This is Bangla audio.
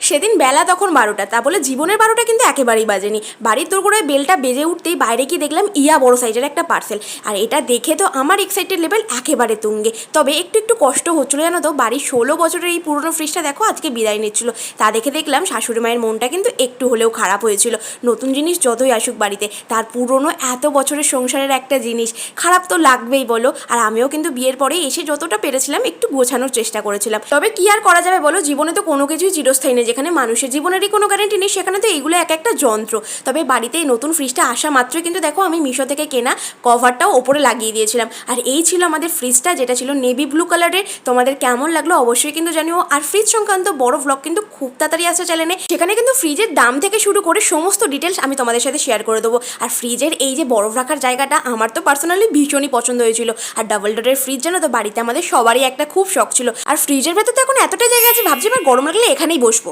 সেদিন বেলা তখন 12টা, তা বলে জীবনের 12টা কিন্তু একেবারেই বাজেনি। বাড়ির দোরগোড়ায় বেলটা বেজে উঠতেই বাইরে গিয়ে দেখলাম ইয়া বড় সাইজের একটা পার্সেল। আর এটা দেখে তো আমার এক্সাইটেড লেভেল একেবারে তুঙ্গে। তবে একটু একটু কষ্ট হচ্ছিলো জানো তো, বাড়ির 16 বছরের এই পুরনো ফ্রিজটা দেখো আজকে বিদায় নিচ্ছিল। তা দেখে দেখলাম শাশুড়ি মায়ের মনটা কিন্তু একটু হলেও খারাপ হয়েছিল। নতুন জিনিস যতই আসুক বাড়িতে, তার পুরনো এত বছরের সংসারের একটা জিনিস খারাপ তো লাগবেই বলো। আর আমিও কিন্তু বিয়ের পরে এসে যতটা পেরেছিলাম একটু গোছানোর চেষ্টা করেছিলাম। তবে কি আর করা যাবে বলো, জীবনে তো কোনো কিছুই চিরস্থায়ী নেই। যেখানে মানুষের জীবনেরই কোনো গ্যারেন্টি নেই, সেখানে তো এইগুলো এক একটা যন্ত্র। তবে বাড়িতে এই নতুন ফ্রিজটা আসা মাত্রই কিন্তু দেখো আমি মিশো থেকে কেনা কভারটাও ওপরে লাগিয়ে দিয়েছিলাম। আর এই ছিল আমাদের ফ্রিজটা, যেটা ছিল নেভি ব্লু কালারের। তোমাদের কেমন লাগলো অবশ্যই কিন্তু জানিও। আর ফ্রিজ সংক্রান্ত বড় ভ্লগ কিন্তু খুব তাড়াতাড়ি আসছে চ্যানেলে। সেখানে কিন্তু ফ্রিজের দাম থেকে শুরু করে সমস্ত ডিটেলস আমি তোমাদের সাথে শেয়ার করে দেবো। আর ফ্রিজের এই যে বরফ রাখার জায়গাটা আমার তো পার্সোনালি ভীষণই পছন্দ হয়েছিল। আর ডাবল ডোরের ফ্রিজ জানো তো বাড়িতে আমাদের সবারই একটা খুব শখ ছিল। আর ফ্রিজের ভেতর তো এখন এতটা জায়গা আছে, ভাবছি এবার গরম লাগলে এখানেই বসবো।